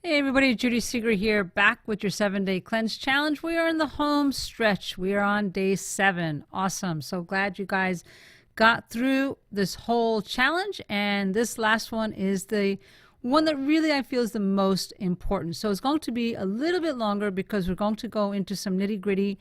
Hey everybody, Judy Seeger here, back with your 7-day cleanse challenge. We are in the home stretch. We are on day 7. Awesome. So glad you guys got through this whole challenge. And this last one is the one that really I feel is the most important. So it's going to be a little bit longer because we're going to go into some nitty-gritty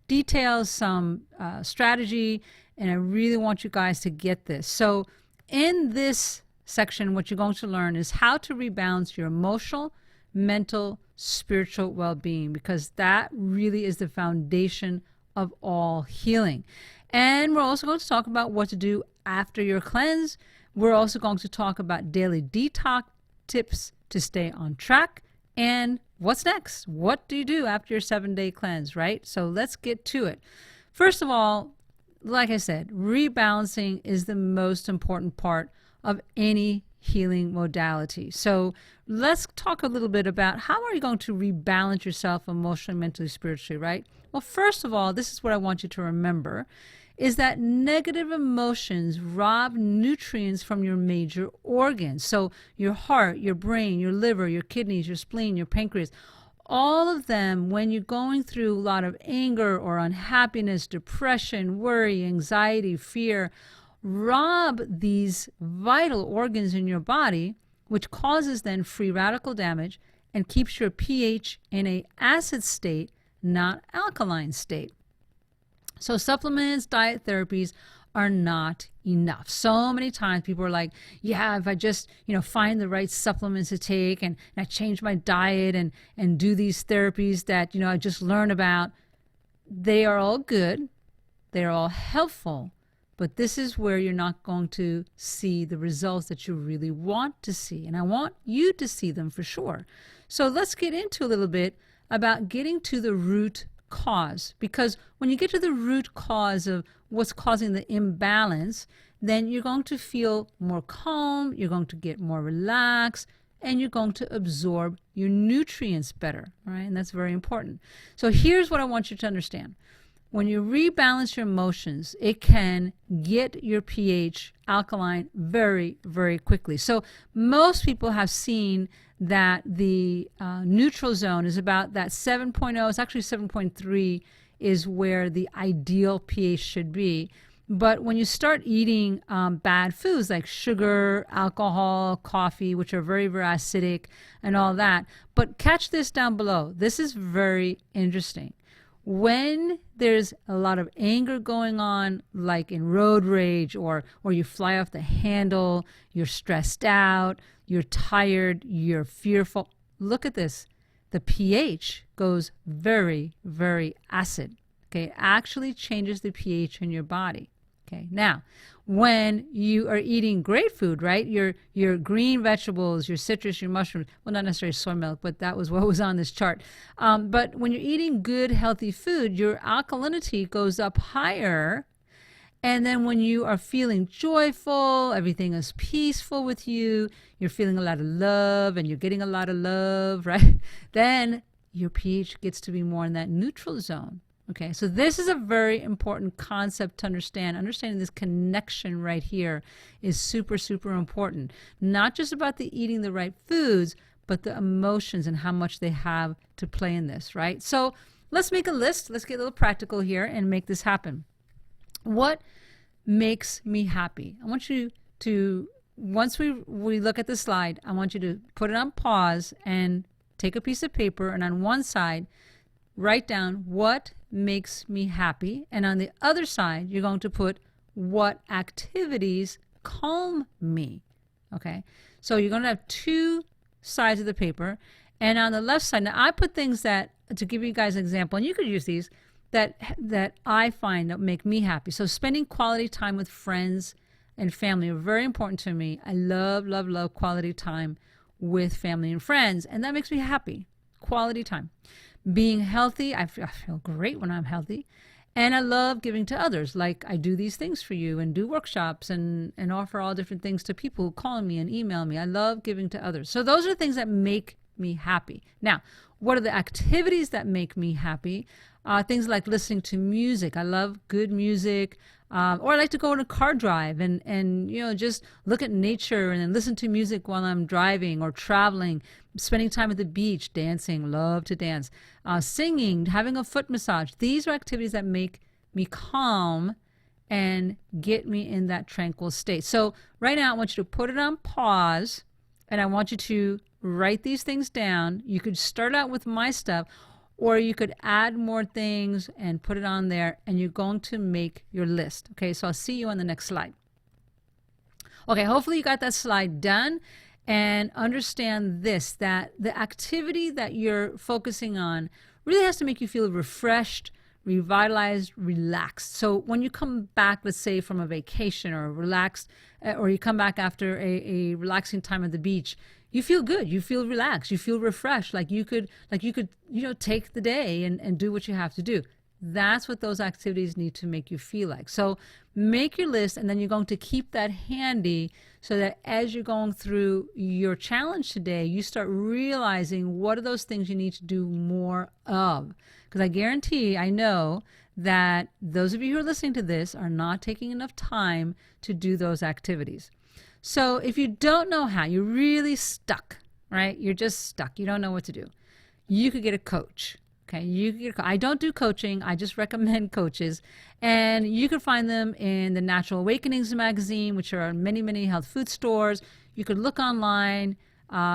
details, some strategy, and I really want you guys to get this. So in this section, what you're going to learn is how to rebalance your emotional, mental, spiritual well-being, because that really is the foundation of all healing. And we're also going to talk about what to do after your cleanse. We're also going to talk about daily detox tips to stay on track. And what's next? What do you do after your 7-day cleanse, right? So let's get to it. First of all, like I said, rebalancing is the most important part of any healing modality. So let's talk a little bit about how are you going to rebalance yourself emotionally, mentally, spiritually, right? Well, first of all, this is what I want you to remember, is that negative emotions rob nutrients from your major organs. So your heart, your brain, your liver, your kidneys, your spleen, your pancreas, all of them, when you're going through a lot of anger or unhappiness, depression, worry, anxiety, fear, rob these vital organs in your body, which causes then free radical damage and keeps your pH in a acid state, not alkaline state. So supplements, diet therapies are not enough. So many times people are like, yeah, if I just, find the right supplements to take and I change my diet and do these therapies that, I just learn about, they are all good. They're all helpful. But this is where you're not going to see the results that you really want to see. And I want you to see them for sure. So let's get into a little bit about getting to the root cause. Because when you get to the root cause of what's causing the imbalance, then you're going to feel more calm, you're going to get more relaxed, and you're going to absorb your nutrients better. All right? And that's very important. So here's what I want you to understand. When you rebalance your emotions, it can get your pH alkaline very, very quickly. So most people have seen that the neutral zone is about that 7.0. It's actually 7.3 is where the ideal pH should be. But when you start eating bad foods like sugar, alcohol, coffee, which are very, very acidic and all that. But catch this down below. This is very interesting. When there's a lot of anger going on, like in road rage, or you fly off the handle, you're stressed out, you're tired, you're fearful, look at this. The pH goes very, very acid. Okay, it actually changes the pH in your body. Okay, now, when you are eating great food, right, your green vegetables, your citrus, your mushrooms, well, not necessarily soy milk, but that was what was on this chart. But when you're eating good, healthy food, your alkalinity goes up higher. And then when you are feeling joyful, everything is peaceful with you, you're feeling a lot of love and you're getting a lot of love, right? Then your pH gets to be more in that neutral zone. Okay, so this is a very important concept to understand. Understanding this connection right here is super, super important. Not just about the eating the right foods, but the emotions and how much they have to play in this, right? So let's make a list. Let's get a little practical here and make this happen. What makes me happy? I want you to, once we look at the slide, I want you to put it on pause and take a piece of paper, and on one side, write down what makes me happy, and on the other side you're going to put what activities calm me. Okay, so you're going to have two sides of the paper, and on the left side, now I put things that, to give you guys an example, and you could use these, that I find that make me happy. So spending quality time with friends and family are very important to me. I love, love, love quality time with family and friends, and that makes me happy. Quality time. Being healthy, I feel great when I'm healthy. And I love giving to others. Like I do these things for you and do workshops and offer all different things to people who call me and email me. I love giving to others. So those are things that make me happy. Now, what are the activities that make me happy? Things like listening to music. I love good music. Or I like to go on a car drive and just look at nature and then listen to music while I'm driving or traveling, spending time at the beach, dancing, love to dance, singing, having a foot massage. These are activities that make me calm and get me in that tranquil state. So right now I want you to put it on pause and I want you to write these things down. You could start out with my stuff, or you could add more things and put it on there, and you're going to make your list. Okay, so I'll see you on the next slide. Okay, hopefully you got that slide done and understand this, that the activity that you're focusing on really has to make you feel refreshed, revitalized, relaxed. So when you come back, let's say from a vacation or relaxed, or you come back after a relaxing time at the beach, you feel good, you feel relaxed, you feel refreshed, like you could take the day and do what you have to do. That's what those activities need to make you feel like. So make your list, and then you're going to keep that handy so that as you're going through your challenge today, you start realizing what are those things you need to do more of. Because I guarantee, I know that those of you who are listening to this are not taking enough time to do those activities. So if you don't know how, you're really stuck, right? You're just stuck. You don't know what to do. You could get a coach. Okay, I don't do coaching. I just recommend coaches. And you can find them in the Natural Awakenings magazine, which are many, many health food stores. You could look online.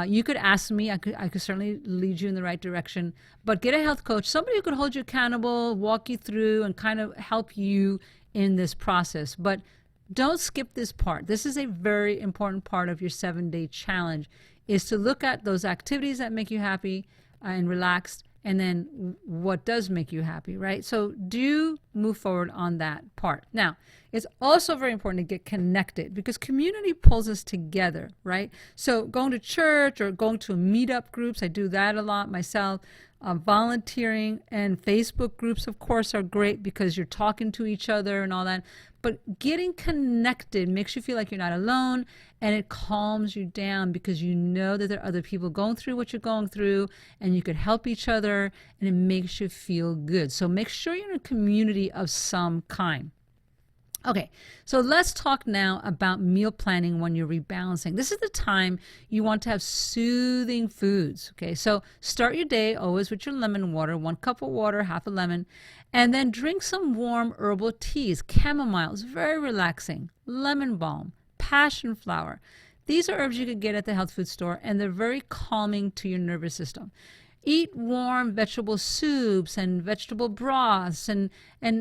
You could ask me. I could certainly lead you in the right direction. But get a health coach, somebody who could hold you accountable, walk you through, and kind of help you in this process. But don't skip this part. This is a very important part of your 7-day challenge, is to look at those activities that make you happy and relaxed, and then what does make you happy, right? So do move forward on that part. Now, it's also very important to get connected because community pulls us together, right? So going to church or going to meetup groups, I do that a lot myself. Volunteering and Facebook groups, of course, are great because you're talking to each other and all that. But getting connected makes you feel like you're not alone, and it calms you down because you know that there are other people going through what you're going through, and you could help each other, and it makes you feel good. So make sure you're in a community of some kind. Okay, so let's talk now about meal planning when you're rebalancing. This is the time you want to have soothing foods. Okay, so start your day always with your lemon water, 1 cup of water, half a lemon, and then drink some warm herbal teas. Chamomile is very relaxing. Lemon balm, passion flower. These are herbs you can get at the health food store, and they're very calming to your nervous system. Eat warm vegetable soups and vegetable broths and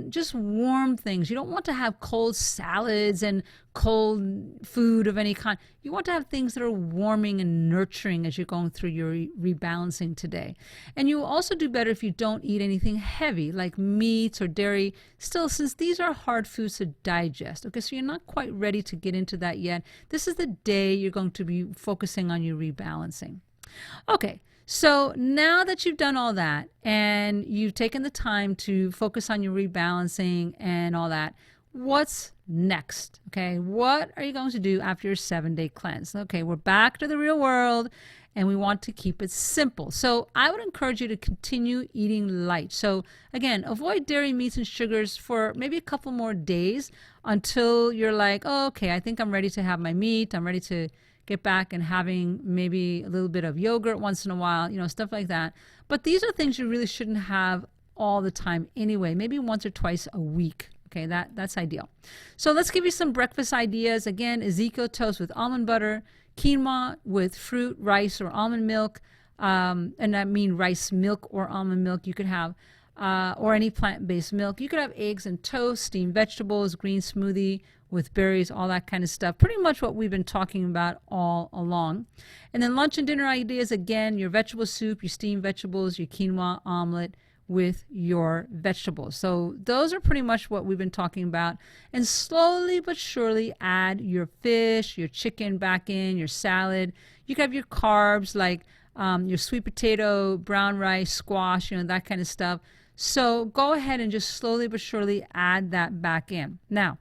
just warm things. You don't want to have cold salads and cold food of any kind. You want to have things that are warming and nurturing as you're going through your rebalancing today. And you will also do better if you don't eat anything heavy like meats or dairy. Still, since these are hard foods to digest, okay, so you're not quite ready to get into that yet. This is the day you're going to be focusing on your rebalancing. Okay. So now that you've done all that and you've taken the time to focus on your rebalancing and all that, what's next? Okay, what are you going to do after your 7-day cleanse? Okay, we're back to the real world and we want to keep it simple. So I would encourage you to continue eating light. So again, avoid dairy, meats, and sugars for maybe a couple more days until you're like, oh, okay, I think I'm ready to have my meat. I'm ready to get back and having maybe a little bit of yogurt once in a while, stuff like that. But these are things you really shouldn't have all the time anyway, maybe once or twice a week. Okay, that's ideal. So let's give you some breakfast ideas. Again, Ezekiel toast with almond butter, quinoa with fruit, rice, or almond milk. And I mean rice milk or almond milk you could have, or any plant-based milk. You could have eggs and toast, steamed vegetables, green smoothie with berries, all that kind of stuff. Pretty much what we've been talking about all along. And then lunch and dinner ideas, again, your vegetable soup, your steamed vegetables, your quinoa omelet with your vegetables. So those are pretty much what we've been talking about. And slowly but surely add your fish, your chicken back in, your salad. You can have your carbs like your sweet potato, brown rice, squash, that kind of stuff. So go ahead and just slowly but surely add that back in. Now,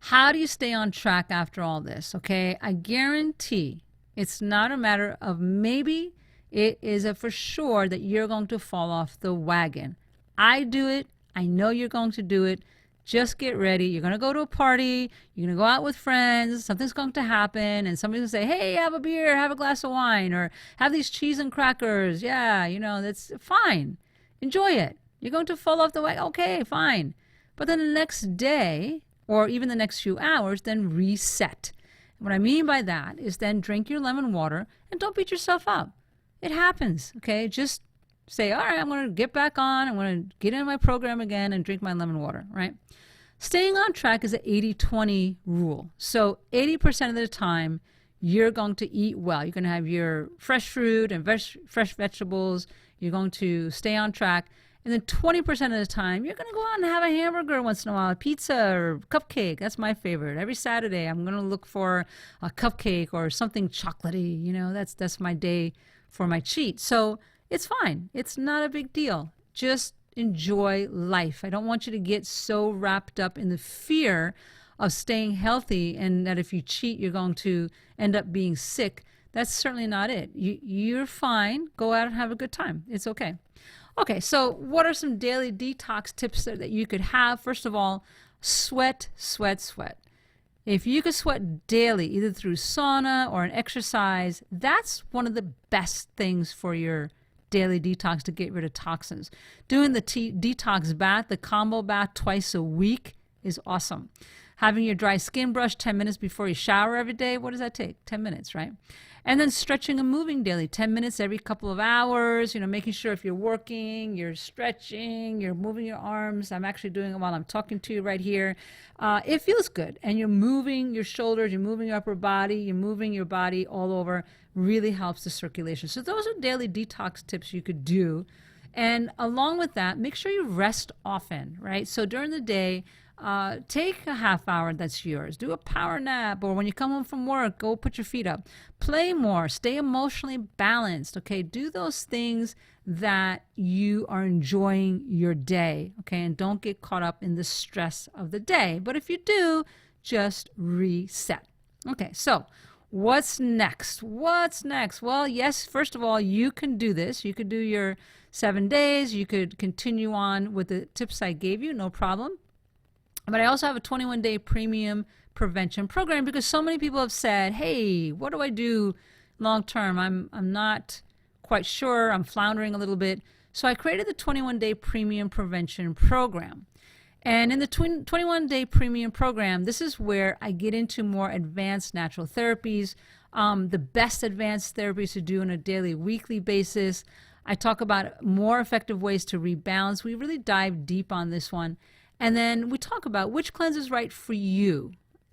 how do you stay on track after all this? Okay, I guarantee it's not a matter of maybe, it is a for sure that you're going to fall off the wagon. I do it. I know you're going to do it. Just get ready. You're going to go to a party. You're going to go out with friends. Something's going to happen. And somebody's going to say, hey, have a beer, have a glass of wine, or have these cheese and crackers. Yeah, that's fine. Enjoy it. You're going to fall off the wagon. Okay, fine. But then the next day, or even the next few hours, then reset. What I mean by that is then drink your lemon water and don't beat yourself up. It happens, okay? Just say, all right, I'm going to get back on. I'm going to get into my program again and drink my lemon water, right? Staying on track is an 80-20 rule. So 80% of the time, you're going to eat well. You're going to have your fresh fruit and fresh vegetables. You're going to stay on track. And then 20% of the time, you're going to go out and have a hamburger once in a while, a pizza or cupcake. That's my favorite. Every Saturday, I'm going to look for a cupcake or something chocolatey. That's my day for my cheat. So it's fine. It's not a big deal. Just enjoy life. I don't want you to get so wrapped up in the fear of staying healthy and that if you cheat, you're going to end up being sick. That's certainly not it. You're fine. Go out and have a good time. It's okay. Okay, so what are some daily detox tips that you could have? First of all, sweat, sweat, sweat. If you could sweat daily, either through sauna or an exercise, that's one of the best things for your daily detox to get rid of toxins. Doing the detox bath, the combo bath twice a week is awesome. Having your dry skin brush 10 minutes before you shower every day, what does that take? 10 minutes, right? And then stretching and moving daily, 10 minutes every couple of hours, making sure if you're working, you're stretching, you're moving your arms. I'm actually doing it while I'm talking to you right here. It feels good. And you're moving your shoulders, you're moving your upper body, you're moving your body all over, really helps the circulation. So those are daily detox tips you could do. And along with that, make sure you rest often, right? So during the day, take a half hour that's yours. Do a power nap, or when you come home from work, go put your feet up. Play more. Stay emotionally balanced, okay? Do those things that you are enjoying your day, okay? And don't get caught up in the stress of the day. But if you do, just reset. Okay, so what's next? What's next? Well, yes, first of all, you can do this. You could do your 7 days. You could continue on with the tips I gave you, no problem. But I also have a 21-day premium prevention program because so many people have said, hey, what do I do long term? I'm not quite sure. I'm floundering a little bit. So I created the 21-day premium prevention program. And in the 21-day premium program, this is where I get into more advanced natural therapies, the best advanced therapies to do on a daily, weekly basis. I talk about more effective ways to rebalance. We really dive deep on this one. And then we talk about which cleanse is right for you.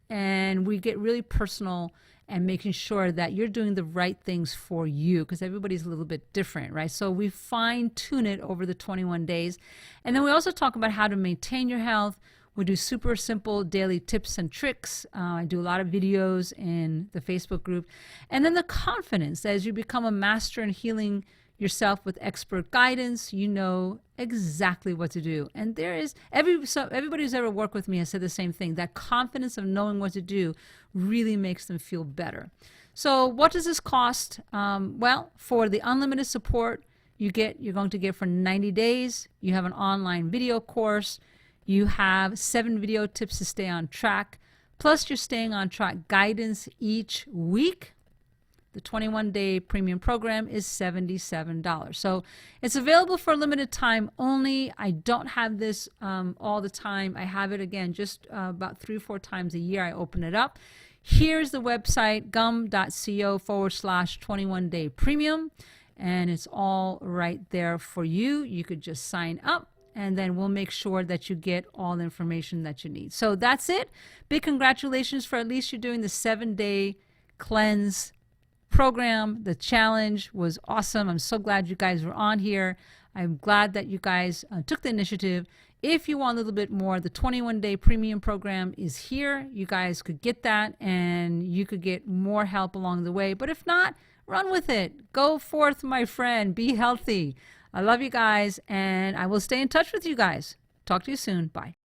And we get really personal and making sure that you're doing the right things for you because everybody's a little bit different, right? So we fine tune it over the 21 days. And then we also talk about how to maintain your health. We do super simple daily tips and tricks. I do a lot of videos in the Facebook group. And then the confidence that as you become a master in healing yourself with expert guidance, you know exactly what to do. And there is, everybody who's ever worked with me has said the same thing. That confidence of knowing what to do really makes them feel better. So what does this cost? Well, for the unlimited support you're going to get for 90 days, you have an online video course. You have 7 video tips to stay on track. Plus you're staying on track guidance each week. The 21-day premium program is $77. So it's available for a limited time only. I don't have this all the time. I have it, again, just about 3 or 4 times a year I open it up. Here's the website, gum.co/21-day premium. And it's all right there for you. You could just sign up. And then we'll make sure that you get all the information that you need. So that's it. Big congratulations for at least you're doing the 7-day cleanse program. The challenge was awesome. I'm so glad you guys were on here. I'm glad that you guys took the initiative. If you want a little bit more, the 21-day premium program is here. You guys could get that and you could get more help along the way. But if not, run with it. Go forth, my friend. Be healthy. I love you guys and I will stay in touch with you guys. Talk to you soon. Bye.